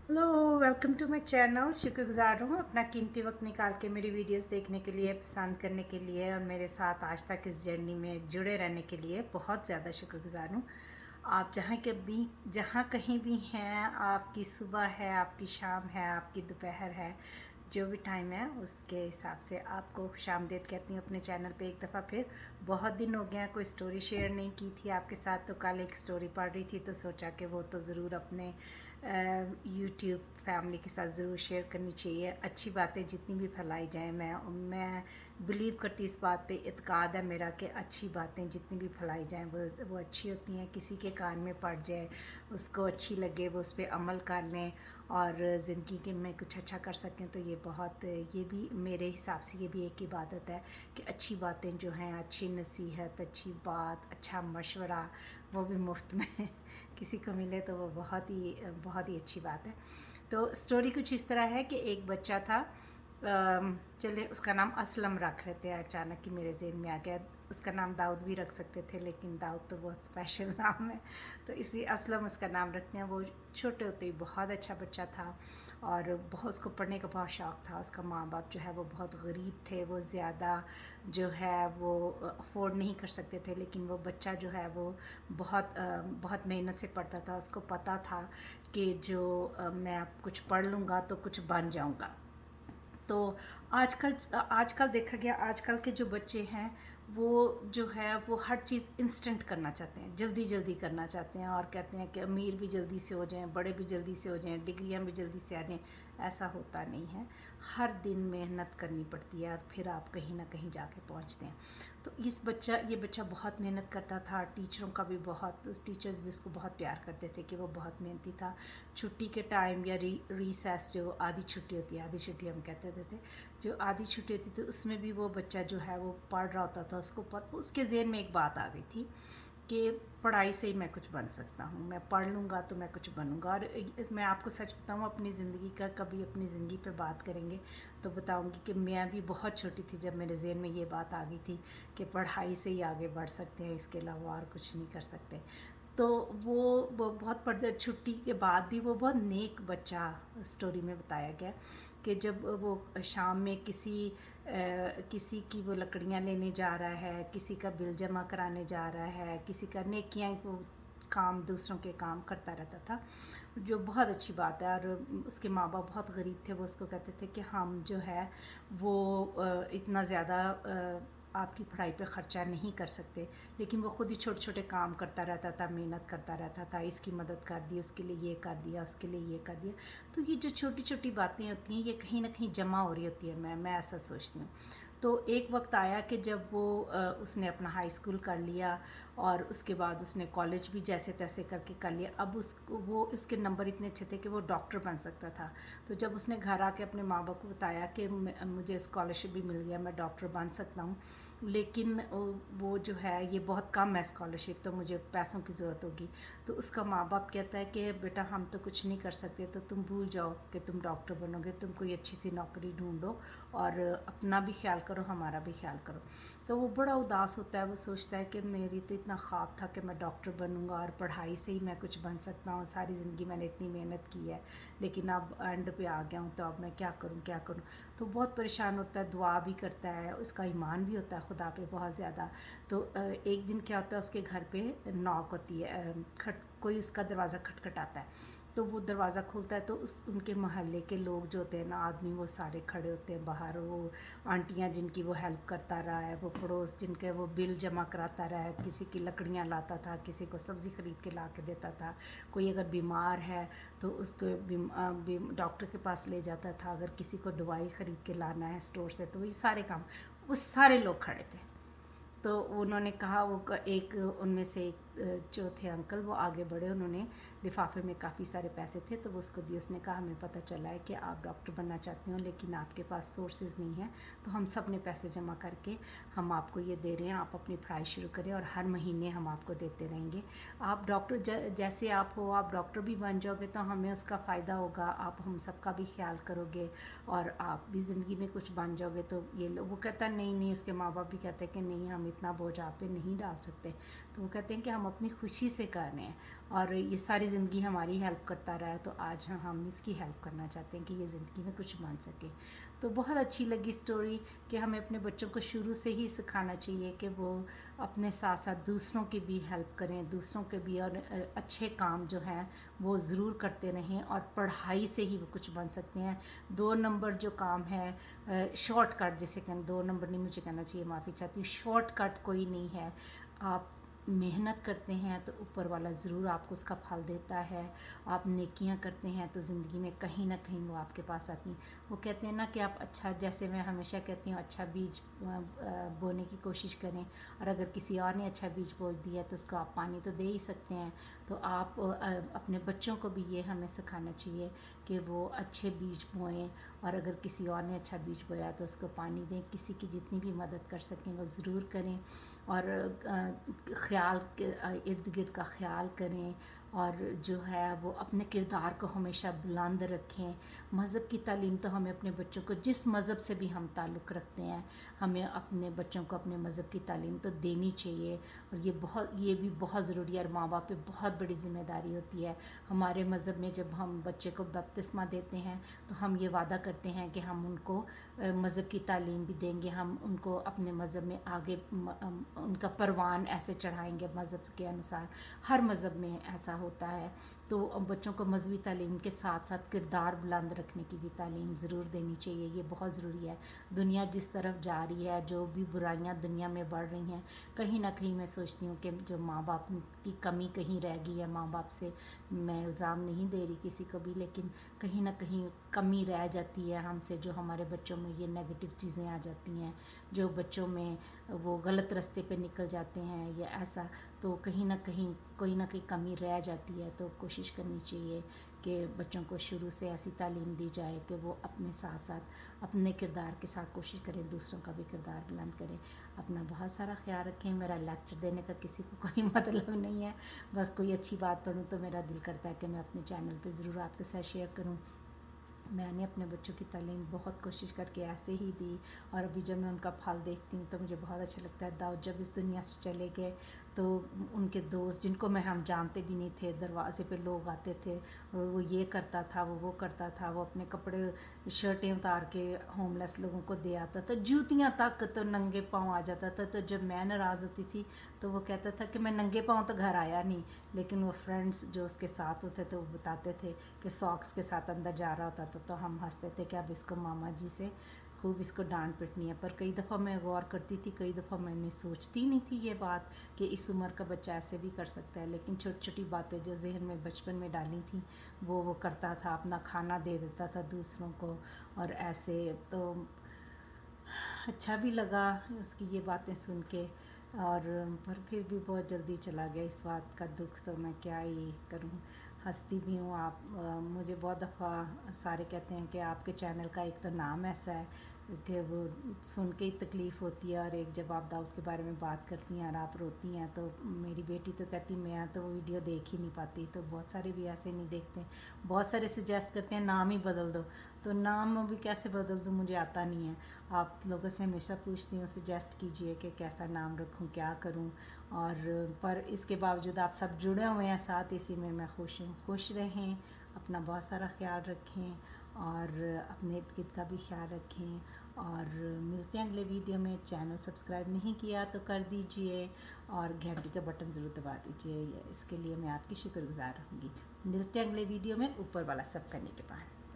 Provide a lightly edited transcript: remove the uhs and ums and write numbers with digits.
Hello, welcome to my channel. शुक्रगुजार हूँ अपना कीमती वक्त निकाल के मेरी वीडियोस देखने के लिए, पसंद करने के लिए और मेरे साथ आज तक इस जर्नी में जुड़े रहने के लिए बहुत ज़्यादा शुक्रगुजार हूँ। आप जहाँ कहीं भी हैं, आपकी सुबह है, आपकी शाम है, आपकी दोपहर है, जो भी टाइम है उसके हिसाब से आपको खुशामदीद कहती हूँ अपने चैनल पे एक दफ़ा फिर। बहुत दिन हो गया कोई स्टोरी शेयर नहीं की थी आपके साथ, तो कल एक स्टोरी पढ़ रही थी तो सोचा कि वो तो ज़रूर अपने यूट्यूब फैमिली के साथ ज़रूर शेयर करनी चाहिए। अच्छी बातें जितनी भी फैलाई जाएं, मैं बिलीव करती इस बात पे, इत्काद है मेरा कि अच्छी बातें जितनी भी फैलाई जाएं वो अच्छी होती हैं। किसी के कान में पड़ जाए, उसको अच्छी लगे, वो उस पर अमल कर लें और ज़िंदगी के में कुछ अच्छा कर सकें, तो ये भी मेरे हिसाब से ये भी एक इबादत है कि अच्छी बातें जो हैं, अच्छी नसीहत, अच्छी बात, अच्छा मशवरा, वो भी मुफ्त में किसी को मिले तो वो बहुत ही अच्छी बात है। तो स्टोरी कुछ इस तरह है कि एक बच्चा था, चले उसका नाम असलम रख लेते हैं, अचानक कि मेरे ज़हन में आ गया। उसका नाम दाऊद भी रख सकते थे, लेकिन दाऊद तो बहुत स्पेशल नाम है, तो इसी असलम उसका नाम रखते हैं। वो छोटे होते ही बहुत अच्छा बच्चा था और बहुत उसको पढ़ने का बहुत शौक़ था। उसका माँ बाप जो है वो बहुत गरीब थे, वो ज़्यादा जो है वो अफोर्ड नहीं कर सकते थे, लेकिन वो बच्चा जो है वो बहुत मेहनत से पढ़ता था। उसको पता था कि जो मैं अब कुछ पढ़ लूँगा तो कुछ बन जाऊँगा। तो आजकल आजकल देखा गया, आजकल के जो बच्चे हैं वो जो है वो हर चीज़ इंस्टेंट करना चाहते हैं, जल्दी जल्दी करना चाहते हैं, और कहते हैं कि अमीर भी जल्दी से हो जाएं, बड़े भी जल्दी से हो जाएं, डिग्रियां भी जल्दी से आ जाएं। ऐसा होता नहीं है। हर दिन मेहनत करनी पड़ती है और फिर आप कहीं ना कहीं जाके पहुंचते हैं। तो ये बच्चा बहुत मेहनत करता था। टीचरों का भी टीचर्स भी उसको बहुत प्यार करते थे कि वो बहुत मेहनती था। छुट्टी के टाइम या रीसेस, जो आधी छुट्टी होती है, आधी छुट्टी हम कहते थे, जो आधी छुट्टी होती थी उसमें भी वो बच्चा जो है वो पढ़ रहा होता था। उसके ज़हन में एक बात आ गई थी कि पढ़ाई से ही मैं कुछ बन सकता हूँ, मैं पढ़ लूँगा तो मैं कुछ बनूँगा। और मैं आपको सच बताऊँ, अपनी ज़िंदगी का कभी अपनी ज़िंदगी पे बात करेंगे तो बताऊँगी कि मैं भी बहुत छोटी थी जब मेरे ज़हन में ये बात आ गई थी कि पढ़ाई से ही आगे बढ़ सकते हैं, इसके अलावा और कुछ नहीं कर सकते। तो वो बहुत पढ़ते, छुट्टी के बाद भी वो बहुत नेक बच्चा स्टोरी में बताया गया कि जब वो शाम में किसी की वो लकड़ियाँ लेने जा रहा है, किसी का बिल जमा कराने जा रहा है, किसी का नेकियां को काम, दूसरों के काम करता रहता था, जो बहुत अच्छी बात है। और उसके माँ बाप बहुत गरीब थे। वो उसको कहते थे कि हम जो है वो इतना ज़्यादा आपकी पढ़ाई पे ख़र्चा नहीं कर सकते, लेकिन वो ख़ुद ही छोटे छोटे काम करता रहता था, मेहनत करता रहता था। इसकी मदद कर दी, उसके लिए ये कर दिया, उसके लिए ये कर दिया। तो ये जो छोटी छोटी बातें होती हैं, ये कहीं ना कहीं जमा हो रही होती है। मैं ऐसा सोचती हूँ। तो एक वक्त आया कि जब उसने अपना हाई स्कूल कर लिया और उसके बाद उसने कॉलेज भी जैसे तैसे करके कर लिया। अब उसके नंबर इतने अच्छे थे कि वो डॉक्टर बन सकता था। तो जब उसने घर आके अपने माँ बाप को बताया कि मुझे स्कॉलरशिप भी मिल गया, मैं डॉक्टर बन सकता हूँ, लेकिन वो जो है ये बहुत कम है स्कॉलरशिप, तो मुझे पैसों की ज़रूरत होगी। तो उसका माँ बाप कहता है कि बेटा हम तो कुछ नहीं कर सकते, तो तुम भूल जाओ कि तुम डॉक्टर बनोगे, तुम कोई अच्छी सी नौकरी ढूंढो और अपना भी ख्याल करो, हमारा भी ख्याल करो। तो वो बड़ा उदास होता है। वो सोचता है कि मेरी तो इतना ख्वाब था कि मैं डॉक्टर बनूंगा और पढ़ाई से ही मैं कुछ बन सकता हूँ, सारी ज़िंदगी मैंने इतनी मेहनत की है, लेकिन अब एंड पे आ गया हूँ, तो अब मैं क्या करूँ क्या करूँ। तो बहुत परेशान होता है, दुआ भी करता है, उसका ईमान भी होता है खुदा पे बहुत ज़्यादा। तो एक दिन क्या होता है, उसके घर पे नॉक होती है, कोई उसका दरवाज़ा खटखटाता है। तो वो दरवाज़ा खुलता है तो उनके मोहल्ले के लोग जो होते हैं ना, आदमी, वो सारे खड़े होते हैं बाहर। वो आंटियाँ जिनकी वो हेल्प करता रहा है, वो पड़ोस जिनके वो बिल जमा कराता रहा है, किसी की लकड़ियाँ लाता था, किसी को सब्ज़ी ख़रीद के ला के देता था, कोई अगर बीमार है तो उसको डॉक्टर के पास ले जाता था, अगर किसी को दवाई ख़रीद के लाना है स्टोर से, तो ये सारे काम, वो सारे लोग खड़े थे। तो उन्होंने कहा, एक उनमें से एक जो थे अंकल, वो आगे बढ़े, उन्होंने लिफाफे में काफ़ी सारे पैसे थे तो वो उसको दिए। उसने कहा हमें पता चला है कि आप डॉक्टर बनना चाहते हो, लेकिन आपके पास सोर्सेज नहीं है, तो हम सब ने पैसे जमा करके हम आपको ये दे रहे हैं, आप अपनी पढ़ाई शुरू करें और हर महीने हम आपको देते रहेंगे। आप डॉक्टर जैसे आप हो, आप डॉक्टर भी बन जाओगे तो हमें उसका फ़ायदा होगा, आप हम सबका भी ख्याल करोगे और आप भी ज़िंदगी में कुछ बन जाओगे। तो वो कहता नहीं नहीं, उसके माँ बाप भी कहते हैं कि नहीं, हम इतना बोझ आप पे नहीं डाल सकते। तो वो कहते हैं कि हम अपनी खुशी से कर रहे हैं, और ये सारी ज़िंदगी हमारी हेल्प करता रहा है, तो आज हम इसकी हेल्प करना चाहते हैं कि ये ज़िंदगी में कुछ बन सके। तो बहुत अच्छी लगी स्टोरी कि हमें अपने बच्चों को शुरू से ही सिखाना चाहिए कि वो अपने साथ साथ दूसरों की भी हेल्प करें, दूसरों के भी और अच्छे काम जो हैं वो ज़रूर करते रहें, और पढ़ाई से ही वो कुछ बन सकते हैं। 2 नंबर जो काम है, शॉर्टकट जिसे कहते, 2 नंबर नहीं मुझे कहना चाहिए, माफ़ी चाहती हूँ, शॉर्टकट कोई नहीं है। आप मेहनत करते हैं तो ऊपर वाला ज़रूर आपको उसका फल देता है। आप नेकियां करते हैं तो ज़िंदगी में कहीं ना कहीं वो आपके पास आती हैं। वो कहते हैं ना कि आप अच्छा, जैसे मैं हमेशा कहती हूँ, अच्छा बीज बोने की कोशिश करें, और अगर किसी और ने अच्छा बीज बो दिया तो उसको आप पानी तो दे ही सकते हैं। तो आप अपने बच्चों को भी ये हमें सिखाना चाहिए कि वो अच्छे बीज बोएं, और अगर किसी और ने अच्छा बीज बोया तो उसको पानी दें। किसी की जितनी भी मदद कर सकें वो ज़रूर करें, और ख़्याल इर्द गिर्द का ख़्याल करें, और जो है वो अपने किरदार को हमेशा बुलंद रखें। मज़हब की तालीम तो हमें अपने बच्चों को, जिस मज़हब से भी हम ताल्लुक़ रखते हैं, हमें अपने बच्चों को अपने मज़हब की तालीम तो देनी चाहिए। और ये भी बहुत ज़रूरी है, और माँ बाप पे बहुत बड़ी ज़िम्मेदारी होती है। हमारे मज़हब में जब हम बच्चे को बपतिस्मा देते हैं तो हम ये वादा करते हैं कि हम उनको मज़हब की तालीम भी देंगे, हम उनको अपने मज़हब में आगे उनका परवान ऐसे चढ़ाएंगे मज़हब के अनुसार। हर मज़हब में ऐसा होता है। तो बच्चों को मज़हबी तालीम के साथ साथ किरदार बुलंद रखने की भी तालीम ज़रूर देनी चाहिए। ये बहुत ज़रूरी है। दुनिया जिस तरफ जा रही है, जो भी बुराइयां दुनिया में बढ़ रही हैं, कहीं ना कहीं मैं सोचती हूँ कि जो माँ बाप की कमी कहीं रह गई है। माँ बाप से मैं इल्ज़ाम नहीं दे रही किसी को भी, लेकिन कहीं ना कहीं कमी रह जाती है हमसे, जो हमारे बच्चों में ये नेगेटिव चीज़ें आ जाती हैं, जो बच्चों में वो गलत रास्ते पे निकल जाते हैं या ऐसा। तो कहीं ना कहीं कमी रह जाती है। तो कोशिश करनी चाहिए कि बच्चों को शुरू से ऐसी तालीम दी जाए कि वो अपने साथ साथ अपने किरदार के साथ कोशिश करें, दूसरों का भी किरदार बुलंद करें। अपना बहुत सारा ख्याल रखें। मेरा लेक्चर देने का किसी को कोई मतलब नहीं है, बस कोई अच्छी बात पढ़ूँ तो मेरा दिल करता है कि मैं अपने चैनल पे ज़रूर आपके साथ शेयर करूँ। मैंने अपने बच्चों की तालीम बहुत कोशिश करके ऐसे ही दी, और अभी जब मैं उनका फल देखती हूँ तो मुझे बहुत अच्छा लगता है। दाऊद जब इस दुनिया से चले गए तो उनके दोस्त, जिनको हम जानते भी नहीं थे, दरवाज़े पे लोग आते थे, और वो ये करता था, वो करता था, वो अपने कपड़े शर्टें उतार के होमलेस लोगों को दे आता था, जूतियाँ तक तो नंगे पाँव आ जाता था। तो जब मैं नाराज़ होती थी तो वो कहता था कि मैं नंगे पाँव तो घर आया नहीं, लेकिन वो फ्रेंड्स जो उसके साथ होते थे वो बताते थे कि सॉक्स के साथ अंदर जा रहा होता था। तो हम हंसते थे कि अब इसको मामा जी से खूब इसको डांट पिटनी है। पर कई दफ़ा मैं गौर करती थी, कई दफ़ा मैंने सोचती नहीं थी ये बात कि इस उम्र का बच्चा ऐसे भी कर सकता है। लेकिन छोटी छोटी बातें जो जहन में बचपन में डाली थी वो करता था, अपना खाना दे देता था दूसरों को, और ऐसे। तो अच्छा भी लगा उसकी ये बातें सुन के, और पर फिर भी बहुत जल्दी चला गया। इस बात का दुख तो मैं क्या ही करूं, हंसती भी हूँ। आप मुझे बहुत दफ़ा सारे कहते हैं कि आपके चैनल का एक तो नाम ऐसा है कि वो सुन के ही तकलीफ़ होती है, और एक जब आप दाऊद के बारे में बात करती हैं और आप रोती हैं, तो मेरी बेटी तो कहती मैं तो वो वीडियो देख ही नहीं पाती। तो बहुत सारे भी ऐसे नहीं देखते, बहुत सारे सजेस्ट करते हैं नाम ही बदल दो। तो नाम भी कैसे बदल दूँ, मुझे आता नहीं है। आप लोगों से हमेशा पूछती हूँ, सजेस्ट कीजिए कि कैसा नाम रखूँ, क्या करूँ। और पर इसके बावजूद आप सब जुड़े हुए हैं साथ, इसी में मैं खुश हूँ। खुश रहें, अपना बहुत सारा ख्याल रखें, और अपने इर्द गिर्द का भी ख्याल रखें। और मिलते हैं अगले वीडियो में। चैनल सब्सक्राइब नहीं किया तो कर दीजिए, और घंटी का बटन ज़रूर दबा दीजिए, इसके लिए मैं आपकी शुक्रगुज़ार रहूँगी। मिलते हैं अगले वीडियो में, ऊपर वाला सब करने के बाद।